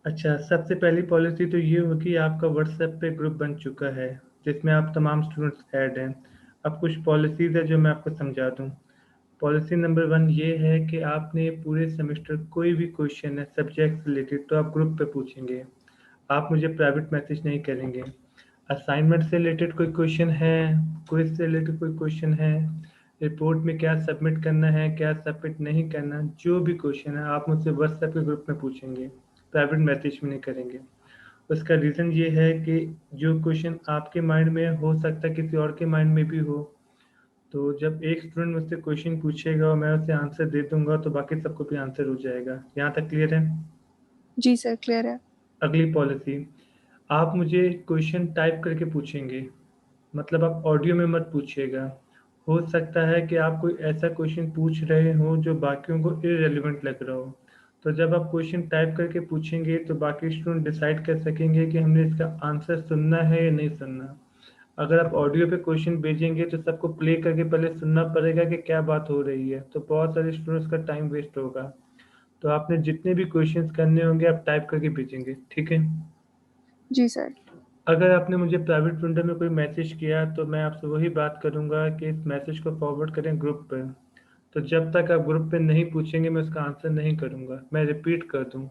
अच्छा, सबसे पहली पॉलिसी तो ये होगी आपका व्हाट्सएप पे ग्रुप बन चुका है, जिसमें आप तमाम स्टूडेंट्स ऐड हैं। अब कुछ पॉलिसीज़ है जो मैं आपको समझा दूँ। पॉलिसी नंबर 1 ये है कि आपने पूरे सेमेस्टर कोई भी क्वेश्चन है सब्जेक्ट से रिलेटेड तो आप ग्रुप पे पूछेंगे। आप मुझे प्राइवेट मैसेज नहीं करेंगे। असाइनमेंट से रिलेटेड कोई क्वेश्चन है, क्विज़ से रिलेटेड कोई क्वेश्चन है, रिपोर्ट में क्या सबमिट करना है, क्या सबमिट नहीं करना, जो भी क्वेश्चन है आप मुझसे व्हाट्सएप के ग्रुप में पूछेंगे, प्राइवेट मैसेज में नहीं करेंगे। उसका रीज़न ये है कि जो क्वेश्चन आपके माइंड में हो सकता है किसी और के माइंड में भी हो, तो जब एक स्टूडेंट मुझसे क्वेश्चन पूछेगा और मैं उसे आंसर दे दूंगा तो बाकी सबको भी आंसर हो जाएगा। यहाँ तक क्लियर है? जी सर, क्लियर है। अगली पॉलिसी, आप मुझे क्वेश्चन टाइप करके पूछेंगे, मतलब आप ऑडियो में मत पूछिएगा। हो सकता है कि आप कोई ऐसा क्वेश्चन पूछ रहे हो जो बाकियों को इररिलेवेंट लग रहा हो, तो जब आप क्वेश्चन टाइप करके पूछेंगे तो बाकी स्टूडेंट डिसाइड कर सकेंगे कि हमने इसका आंसर सुनना है या नहीं सुनना। अगर आप ऑडियो पे क्वेश्चन भेजेंगे तो सबको प्ले करके पहले सुनना पड़ेगा कि क्या बात हो रही है, तो बहुत सारे स्टूडेंट्स का टाइम वेस्ट होगा। तो आपने जितने भी क्वेश्चंस करने होंगे आप टाइप करके भेजेंगे, ठीक है? जी सर। अगर आपने मुझे प्राइवेट विंडो में कोई मैसेज किया तो मैं आपसे वही बात करूंगा कि इस मैसेज को फॉरवर्ड करें ग्रुप पे। तो जब तक आप ग्रुप पे नहीं पूछेंगे मैं उसका आंसर नहीं करूंगा। मैं रिपीट कर दूं,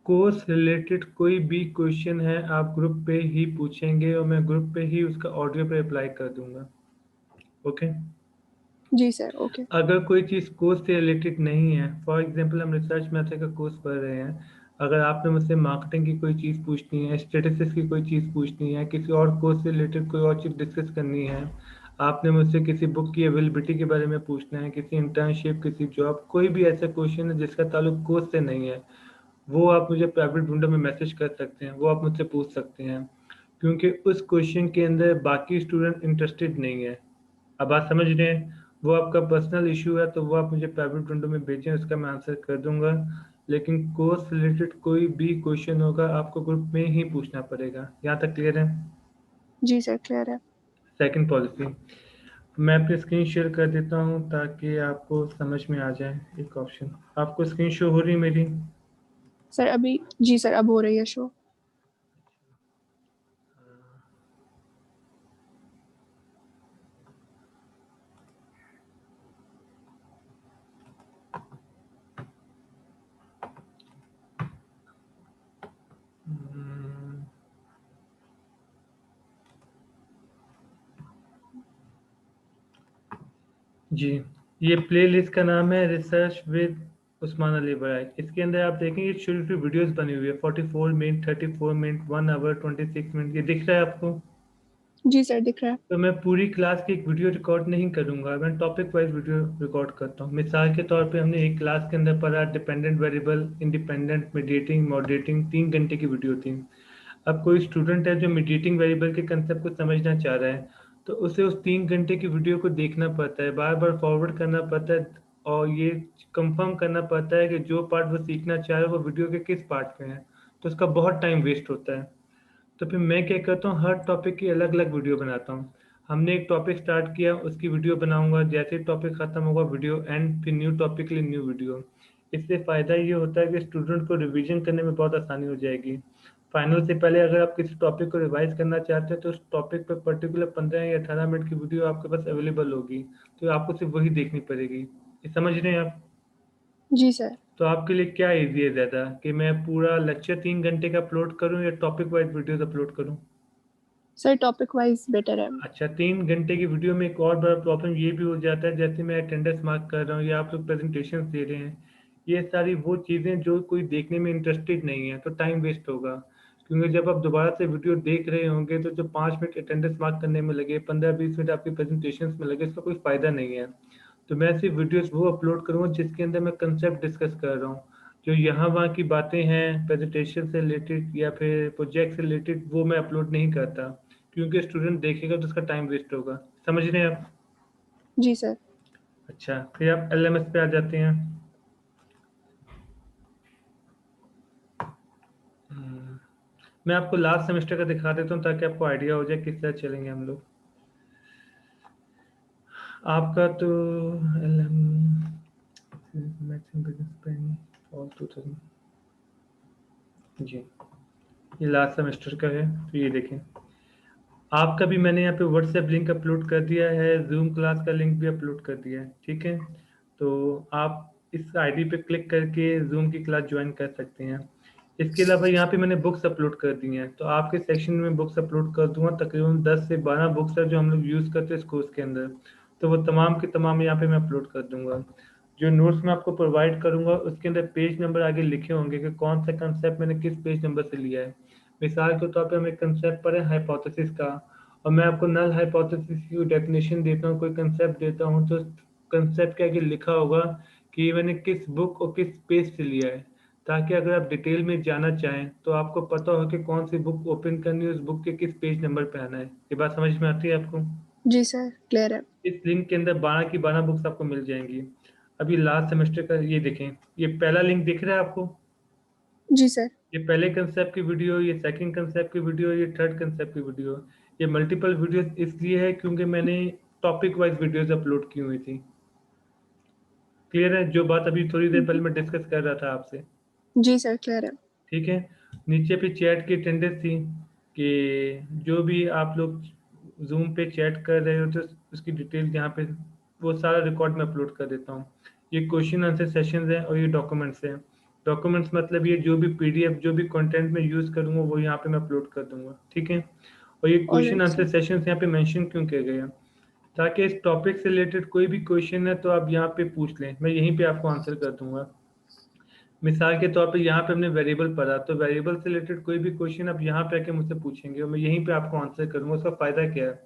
कोर्स रिलेटेड कोई भी क्वेश्चन है आप ग्रुप पे ही पूछेंगे और मैं ग्रुप पे ही उसका ऑडियो पे अप्लाई कर दूंगा। ओके? जी सर, ओके। अगर कोई चीज़ कोर्स से रिलेटेड नहीं है, फॉर एग्जांपल हम रिसर्च मैथड का कोर्स पढ़ रहे हैं, अगर आपने मुझसे मार्केटिंग की कोई चीज़ पूछनी है, स्टैटिस्टिक्स की कोई चीज़ पूछनी है, किसी और कोर्स से रिलेटेड कोई और चीज़ डिस्कस करनी है, आपने मुझसे किसी बुक की अवेलेबिलिटी के बारे में पूछना है, किसी इंटर्नशिप, किसी जॉब, कोई भी ऐसा क्वेश्चन है जिसका ताल्लुक कोर्स से नहीं है, वो आप मुझे प्राइवेट विंडो में मैसेज कर सकते हैं, वो आप मुझसे पूछ सकते हैं, क्योंकि उस क्वेश्चन के अंदर बाकी स्टूडेंट इंटरेस्टेड नहीं है। अब बात समझ रहे हैं? वो आपका पर्सनल इशू है तो वो आप मुझे प्राइवेट विंडो में भेजें, उसका मैं आंसर कर दूंगा। लेकिन कोर्स रिलेटेड कोई भी क्वेश्चन होगा आपको ग्रुप में ही पूछना पड़ेगा। यहाँ तक क्लियर है? जी सर, क्लियर है। सेकंड पॉलिसी, मैं अपनी स्क्रीन शेयर कर देता हूँ ताकि आपको समझ में आ जाए। एक ऑप्शन, आपको स्क्रीन शो हो रही है मेरी? सर अभी जी सर, अब हो रही है शो। हम्म, जी, ये प्लेलिस्ट का नाम है रिसर्च विद उस्मान अली बड़ाई। इसके अंदर आप देखेंगे छोटी छोटी वीडियोस बनी हुई है, 44 मिनट, 34 मिनट, 1 आवर 26 मिनट। ये दिख रहा है आपको? जी सर, दिख रहा है। तो मैं पूरी क्लास की एक वीडियो रिकॉर्ड नहीं करूंगा, मैं टॉपिक वाइज वीडियो रिकॉर्ड करता हूँ। मिसाल के तौर पे हमने एक क्लास के अंदर पढ़ा dependent variable, independent, mediating, moderating, 3 घंटे की वीडियो थी। अब कोई स्टूडेंट है जो मीडिएटिंग वेरिएबल के कंसेप्ट को समझना चाह रहा है, तो उसे उस 3 घंटे की वीडियो को देखना पड़ता है, बार बार फॉरवर्ड करना पड़ता है और ये कंफर्म करना पड़ता है कि जो पार्ट वो सीखना चाह रहा है वो वीडियो के किस पार्ट में है। तो उसका बहुत टाइम वेस्ट होता है। तो फिर मैं क्या करता हूँ, हर टॉपिक की अलग अलग वीडियो बनाता हूँ। हमने एक टॉपिक स्टार्ट किया, उसकी वीडियो बनाऊंगा, जैसे ही टॉपिक खत्म होगा वीडियो एंड, फिर न्यू टॉपिक के लिए न्यू वीडियो। इससे फ़ायदा ये होता है कि स्टूडेंट को रिवीजन करने में बहुत आसानी हो जाएगी। फाइनल से पहले अगर आप किसी टॉपिक को रिवाइज करना चाहते हैं तो उस टॉपिक पर पर्टिकुलर 15 या 18 मिनट की वीडियो आपके पास अवेलेबल होगी, तो आपको सिर्फ वही देखनी पड़ेगी। ये समझ रहे हैं आप? जी सर। तो आपके लिए क्या ईजी है ज़्यादा, कि मैं पूरा लेक्चर 3 घंटे का अपलोड करूँ या टॉपिक वाइज वीडियोस अपलोड करूँ? सर टॉपिक वाइज बेटर है। अच्छा, 3 घंटे की वीडियो में एक और बड़ा प्रॉब्लम ये भी हो जाता है, जैसे मैं अटेंडेंस मार्क कर रहा हूँ या आप लोग प्रेजेंटेशन दे रहे हैं, ये सारी वो चीज़ें जो कोई देखने में इंटरेस्टेड नहीं है, तो टाइम वेस्ट होगा। क्योंकि जब आप दोबारा से वीडियो देख रहे होंगे तो जो 5 मिनट अटेंडेंस मार्क करने में लगे, 15-20 मिनट आपकी प्रेजेंटेशन में लगे, इसका कोई फ़ायदा नहीं है। तो मैं सिर्फ वीडियोस वो अपलोड करूँगा जिसके अंदर मैं कंसेप्ट डिस्कस कर रहा हूँ। जो यहाँ वहाँ की बातें हैं प्रेजेंटेशन से रिलेटेड या फिर प्रोजेक्ट से रिलेटेड, वो मैं अपलोड नहीं करता, क्योंकि स्टूडेंट देखेगा तो उसका टाइम वेस्ट होगा। समझ रहे हैं आप? जी सर। अच्छा, फिर आप एलएमएस पे आ जाते हैं। हम्म, मैं आपको लास्ट सेमेस्टर का दिखा देता हूँ ताकि आपको आइडिया हो जाए किस तरह चलेंगे हम लोग। आपका तो L M maximum business plan all 2000। जी, ये लास्ट सेमेस्टर का है। तो ये देखें, आपका भी मैंने यहाँ पे व्हाट्सएप लिंक अपलोड कर दिया है, जूम क्लास का लिंक भी अपलोड कर दिया है, ठीक है। तो आप इस आईडी पे क्लिक करके जूम की क्लास ज्वाइन कर सकते हैं। इसके अलावा यहाँ पे मैंने बुक्स अपलोड कर दी हैं, तो आपके सेक्शन में बुक्स अपलोड कर दूंगा। तकरीबन 10 से 12 बुक्स है जो हम लोग यूज़ करते हैं इस कोर्स के अंदर, तो वो तमाम के तमाम यहाँ पे मैं अपलोड कर दूंगा। जो नोट्स मैं आपको प्रोवाइड करूंगा उसके अंदर पेज नंबर आगे लिखे होंगे कि कौन सा कंसेप्ट मैंने किस पेज नंबर से लिया है। मिसाल के तौर पे हम एक कंसेप्ट पढ़े हाइपोथेसिस का, और मैं आपको नल हाइपोथेसिस की डेफिनेशन देता हूँ, कोई कंसेप्ट देता हूँ, तो कंसेप्ट के आगे लिखा होगा कि ये मैंने किस बुक और किस पेज से लिया है, ताकि अगर आप डिटेल में जाना चाहें तो आपको पता हो कि कौन सी बुक ओपन करनी है, उस बुक के किस पेज नंबर पे आना है। ये बात समझ में आती है आपको? जी सर, क्लियर है। इस लिंक के अंदर 12 की 12 बुक्स आपको मिल जाएंगी। अभी लास्ट सेमेस्टर का ये देखें, ये पहला लिंक दिख रहा है आपको? जी सर। ये पहले कंसेप्ट की वीडियो, ये सेकंड कंसेप्ट की वीडियो, ये थर्ड कंसेप्ट की वीडियो। ये मल्टीपल वीडियो इसलिए है क्योंकि मैंने टॉपिक वाइज वीडियोस अपलोड की हुई थी। क्लियर है जो बात अभी थोड़ी देर पहले मैं डिस्कस कर रहा था आपसे? जी सर, क्लियर है। ठीक है। नीचे पे चैट की अटेंडेंस थी कि जो भी आप लोग जूम पे चैट कर रहे हो तो उसकी डिटेल यहाँ पे वो सारा रिकॉर्ड में अपलोड कर देता हूँ। ये क्वेश्चन आंसर सेशंस हैं और ये डॉक्यूमेंट्स हैं। डॉक्यूमेंट्स मतलब ये जो भी पीडीएफ जो भी कंटेंट में यूज़ करूँगा वो यहाँ पे मैं अपलोड कर दूंगा, ठीक है। और ये question alright answer sir. Sessions यहाँ पे मेंशन क्यों किए गए हैं, ताकि इस टॉपिक से रिलेटेड कोई भी क्वेश्चन है तो आप यहाँ पे पूछ लें, मैं यहीं पे आपको आंसर कर दूंगा। मिसाल के तौर पे यहाँ पे हमने वेरिएबल पढ़ा, तो वेरिएबल से रिलेटेड कोई भी क्वेश्चन आप यहाँ पे आके मुझसे पूछेंगे और मैं यहीं पे आपको आंसर करूंगा। उसका फ़ायदा क्या है,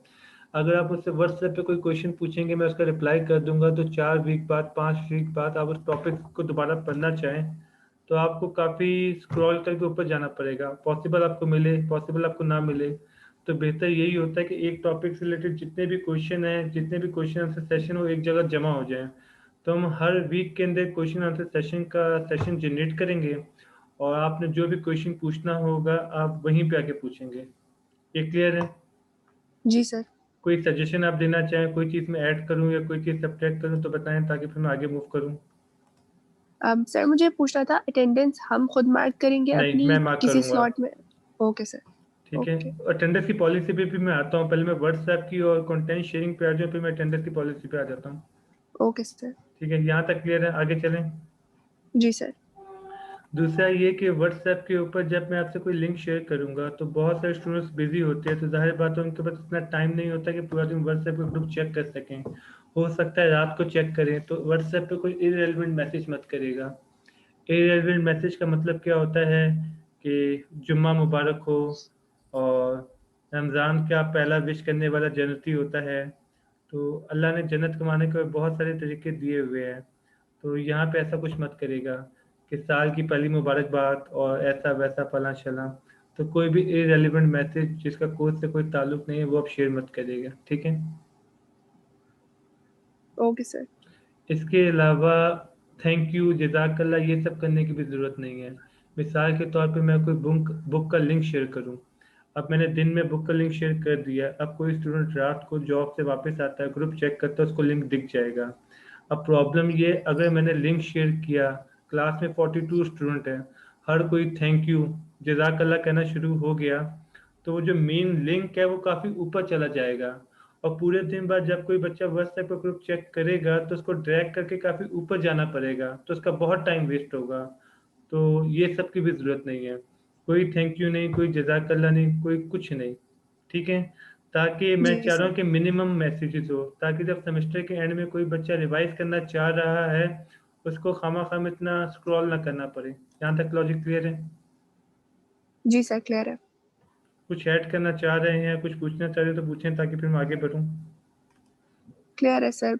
अगर आप मुझसे व्हाट्सएप पे कोई क्वेश्चन पूछेंगे मैं उसका रिप्लाई कर दूंगा, तो 4 वीक बाद 5 वीक बाद आप उस टॉपिक को दोबारा पढ़ना चाहें तो आपको काफ़ी स्क्रॉल करके ऊपर जाना पड़ेगा। पॉसिबल आपको मिले, पॉसिबल आपको ना मिले। तो बेहतर यही होता है कि एक टॉपिक से रिलेटेड जितने भी क्वेश्चन हैं, जितने भी क्वेश्चन आंसर सेशन हो एक जगह जमा हो जाए। तो हम हर वीक के अंदर क्वेश्चन आंसर सेशन का सेशन जनरेट करेंगे, और आपने जो भी क्वेश्चन पूछना होगा आप वहीं पे आके पूछेंगे। ये क्लियर है? जी सर। कोई सजेशन आप देना चाहें, कोई चीज़ मैं ऐड करूं या कोई चीज़ सब्ट्रैक्ट करूं तो बताएं, ताकि फिर मैं आगे मूव करूं। सर मुझे पूछना था, अटेंडेंस हम खुद मार्क करेंगे नहीं, अपनी मैं मार्क किसी करूंगा। स्लॉट में? Okay sir. ठीक है। ओके। अटेंडेंस की पॉलिसी पे भी मैं आता हूँ, पहले मैं व्हाट्सएप की और कंटेंट शेयरिंग पे आ जाऊँ, फिर मैं अटेंडेंस की पॉलिसी पे आ जाता हूँ। Okay sir. ठीक है, यहाँ तक क्लियर है? आगे चलें। जी सर। दूसरा ये कि व्हाट्सएप के ऊपर जब मैं आपसे कोई लिंक शेयर करूंगा तो बहुत सारे स्टूडेंट्स बिजी होते हैं, तो जाहिर बात है उनके पास इतना टाइम नहीं होता कि पूरा दिन व्हाट्सएप का ग्रुप चेक कर सकें। हो सकता है रात को चेक करें, तो व्हाट्सएप पे कोई इररेलेवेंट मैसेज मत करिएगा। इररेलेवेंट मैसेज का मतलब क्या होता है कि जुम्मा मुबारक हो, और रमज़ान का पहला विश करने वाला जन्नती होता है। तो अल्लाह ने जन्नत कमाने के बहुत सारे तरीके दिए हुए हैं। तो यहाँ पे ऐसा कुछ मत करेगा कि साल की पहली मुबारकबाद और ऐसा वैसा फला शला। तो कोई भी इरेलीवेंट मैसेज जिसका कोर्स से कोई ताल्लुक नहीं है वो आप शेयर मत करिएगा, ठीक है। Okay sir. इसके अलावा थैंक यू, जज़ाकल्लाह, ये सब करने की भी ज़रूरत नहीं है। मिसाल के तौर पे मैं कोई बुक बुक का लिंक शेयर करूं, अब मैंने दिन में बुक का लिंक शेयर कर दिया, अब कोई स्टूडेंट रात को जॉब से वापस आता है, ग्रुप चेक करता है, उसको लिंक दिख जाएगा। अब प्रॉब्लम ये, अगर मैंने लिंक शेयर किया, क्लास में 42 स्टूडेंट हैं, हर कोई थैंक यू जज़ाकल्लाह कहना शुरू हो गया, तो वो जो मेन लिंक है वो काफ़ी ऊपर चला जाएगा। और पूरे दिन बाद जब कोई बच्चा व्हाट्सएप पर ग्रुप चेक करेगा तो उसको ड्रैग करके काफ़ी ऊपर जाना पड़ेगा, तो उसका बहुत टाइम वेस्ट होगा। तो ये सब की भी ज़रूरत नहीं है। कोई थैंक यू नहीं, कोई जज़ाकल्लाह नहीं, कोई कुछ नहीं, ठीक है। ताकि मैं जी चाह रहा सर। हूँ कि मिनिमम मैसेजेस हो, ताकि जब सेमेस्टर के एंड में कोई बच्चा रिवाइज करना चाह रहा है उसको खामा इतना स्क्रॉल ना करना पड़े। यहाँ तक लॉजिक क्लियर है? जी सर, क्लियर है। कुछ ऐड करना चाह रहे हैं, कुछ पूछना चाह रहे हैं तो पूछें, ताकि फिर मैं आगे बढ़ूँ। क्लियर है सर,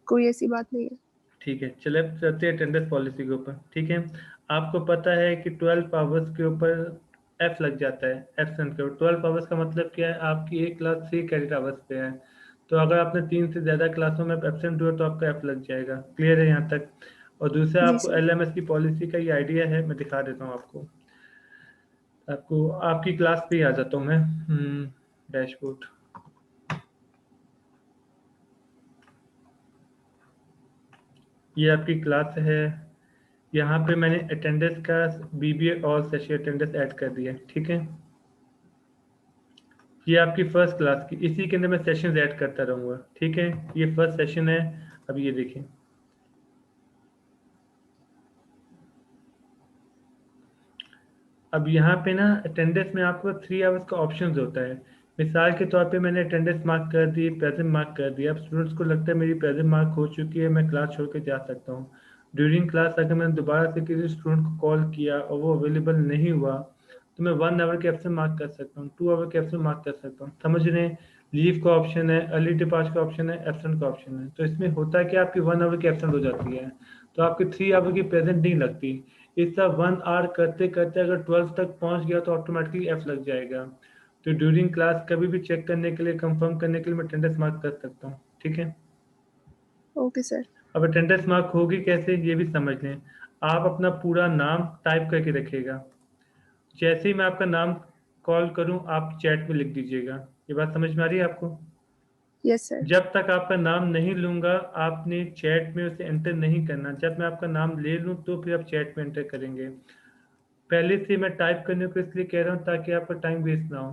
कोई ऐसी बात नहीं है। ठीक है, चले अब चलते हैं अटेंडेंस पॉलिसी के ऊपर, ठीक है। आपको पता है कि 12 आवर्स के ऊपर एफ लग जाता है, एब्सेंट के ऊपर। 12 आवर्स का मतलब क्या है, आपकी एक क्लास 3 क्रेडिट आवर्स पे है, तो अगर आपने 3 से ज़्यादा क्लासों में एब्सेंट हुआ तो आपका एफ लग जाएगा। क्लियर है यहाँ तक? और दूसरा, जी आपको सर। एलएमएस की पॉलिसी का ये आइडिया है, मैं दिखा देता हूँ आपको। आपको आपकी क्लास पे ही आ जाता हूँ मैं। डैशबोर्ड। ये आपकी क्लास है, यहाँ पे मैंने अटेंडेंस का BBA all session attendance add कर दिया, ठीक है। ये आपकी फर्स्ट क्लास की, इसी के अंदर मैं सेशंस ऐड करता रहूँगा, ठीक है। ये फर्स्ट सेशन है। अब ये देखिए, अब यहाँ पे ना अटेंडेंस में आपको 3 आवर्स का ऑप्शन होता है। मिसाल के तौर पे मैंने अटेंडेंस मार्क कर दी, प्रेजेंट मार्क कर दिया। अब स्टूडेंट्स को लगता है मेरी प्रेजेंट मार्क हो चुकी है, मैं क्लास छोड़ के जा सकता हूँ। ड्यूरिंग क्लास अगर मैंने दोबारा से किसी स्टूडेंट को कॉल किया और वो अवेलेबल नहीं हुआ, तो मैं 1 आवर के एब्सेंट मार्क कर सकता हूँ, 2 आवर के एब्सेंट मार्क कर सकता हूँ, समझ रहे हैं। लीव का ऑप्शन है, अर्ली डिपार्च का ऑप्शन है, एब्सेंट का ऑप्शन है। तो इसमें होता है कि आपकी 1 आवर की एब्सेंट हो जाती है, तो आपकी 3 आवर की प्रेजेंट नहीं लगती। इसका 1 आवर करते करते अगर 12 तक पहुंच गया तो ऑटोमेटिकली एफ लग जाएगा। तो ड्यूरिंग क्लास कभी भी चेक करने के लिए, कंफर्म करने के लिए मैं अटेंडेंस मार्क कर सकता हूँ, ठीक है। Okay sir. अब अटेंडेंस मार्क होगी कैसे, ये भी समझ लें। आप अपना पूरा नाम टाइप करके रखिएगा। जैसे ही मैं आपका नाम कॉल करूं, आप चैट में लिख दीजिएगा। ये बात समझ में आ रही है आपको। Yes sir. जब तक आपका नाम नहीं लूंगा, आपने चैट में उसे एंटर नहीं करना। जब मैं आपका नाम ले लूं तो फिर आप चैट में एंटर करेंगे। पहले से मैं टाइप करने को इसलिए कह रहा हूँ ताकि आपका टाइम वेस्ट ना हो।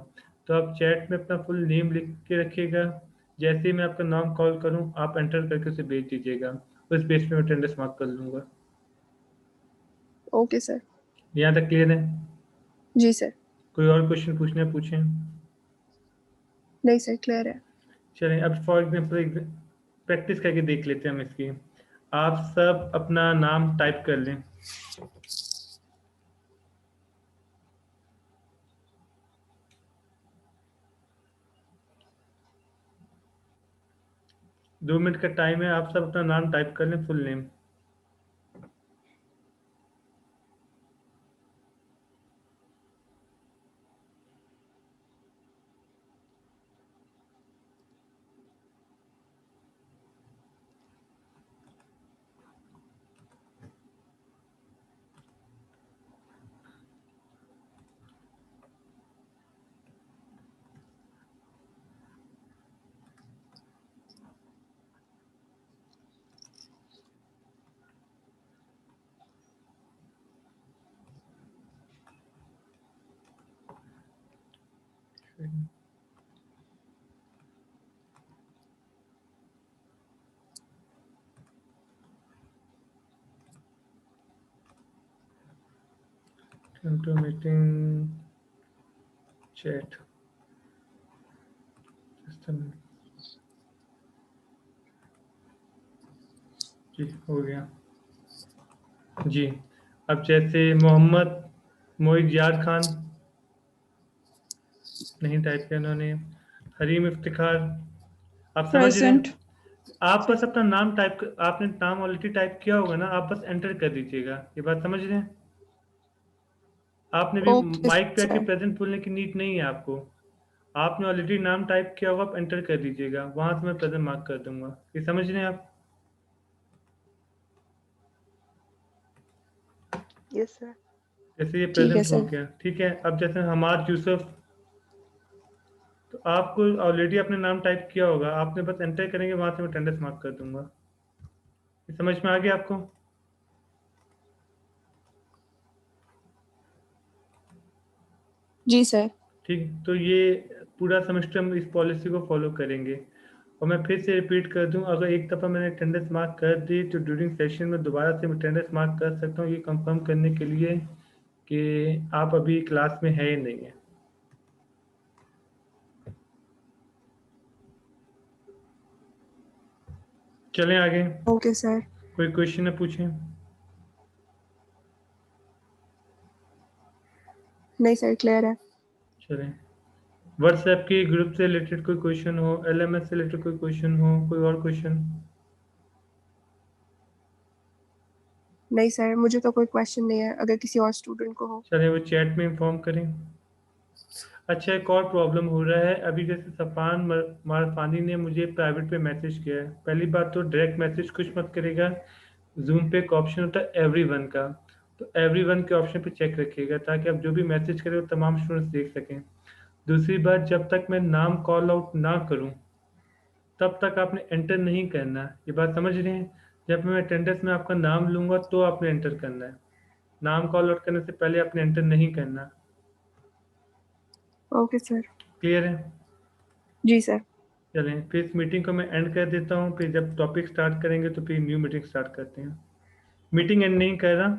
तो आप चैट में अपना फुल नेम लिख के रखिएगा। जैसे ही मैं आपका नाम कॉल करूँ, आप एंटर करके उसे भेज दीजिएगा। उस बेस पे मैं अटेंडेंस मार्क कर लूँगा। Okay sir. यहाँ तक क्लियर है। जी सर। कोई और क्वेश्चन पूछना है, पूछें। नहीं सर, क्लियर है। चलें, अब फॉर एग्जाम्पल प्रैक्टिस करके देख लेते हैं हम इसकी। आप सब अपना नाम टाइप कर लें। 2 मिनट का टाइम है, आप सब अपना नाम टाइप कर लें, full name. To meeting chat system. जी, हो गया जी। अब जैसे मोहम्मद मोइज यार खान, नहीं टाइप किया उन्होंने। हरीम इफ्तिखार, आप समझ रहे प्रेजेंट। हैं। आप बस अपना नाम आपने नाम ऑलरेडी टाइप किया होगा ना, आप बस एंटर कर दीजिएगा। ये बात समझ रहे हैं। आपने भी ओके माइक पे आके सर। प्रेजेंट बोलने की नीड नहीं है आपको। आपने ऑलरेडी नाम टाइप किया होगा, आप एंटर कर दीजिएगा, वहां से मैं प्रेजेंट मार्क कर दूंगा। ये समझ रहे हैं आप। Yes sir. जैसे ये ठीक है प्रेजेंट हो सर। गया, ठीक है। अब जैसे हमार यूसुफ, तो आपको ऑलरेडी अपने नाम टाइप किया होगा, आपने बस एंटर करेंगे, वहां से मैं अटेंडेंस मार्क कर दूंगा। ये समझ में आ गया आपको। जी सर। ठीक, तो ये पूरा सेमेस्टर हम इस पॉलिसी को फॉलो करेंगे। और मैं फिर से रिपीट कर दूं, अगर एक दफ़ा मैंने अटेंडेंस मार्क कर दी तो ड्यूरिंग सेशन में दोबारा से अटेंडेंस मार्क कर सकता हूँ, ये कंफर्म करने के लिए कि आप अभी क्लास में है या नहीं है। चलें आगे। Okay sir. कोई क्वेश्चन है, पूछें। नहीं सर, क्लियर है। चलें, व्हाट्सएप के ग्रुप से रिलेटेड कोई क्वेश्चन हो, एलएमएस से रिलेटेड कोई क्वेश्चन हो, कोई और क्वेश्चन। नहीं सर, मुझे तो कोई क्वेश्चन नहीं है, अगर किसी और स्टूडेंट को हो। चलें, वो चैट में इंफॉर्म करें। अच्छा, एक और प्रॉब्लम हो रहा है अभी। जैसे सफ़ान मारफानी ने मुझे प्राइवेट पे मैसेज किया है। पहली बात तो डायरेक्ट मैसेज कुछ मत करेगा। जूम पे एक ऑप्शन होता है एवरीवन का, तो एवरीवन के ऑप्शन पे चेक रखिएगा ताकि आप जो भी मैसेज करें वो तमाम स्टूडेंट्स देख सकें। दूसरी बात, जब तक मैं नाम कॉल आउट ना करूं, तब तक आपने एंटर नहीं करना। ये बात समझ रहे हैं। जब मैं अटेंडेंस में आपका नाम लूंगा तो आपने एंटर करना है, नाम कॉल आउट करने से पहले आपने एंटर नहीं करना। Okay sir. क्लियर है? जी सर। चलें फिर इस मीटिंग को मैं एंड कर देता हूँ, फिर जब टॉपिक स्टार्ट करेंगे तो फिर न्यू मीटिंग स्टार्ट करते हैं। मीटिंग एंड नहीं कर रहा,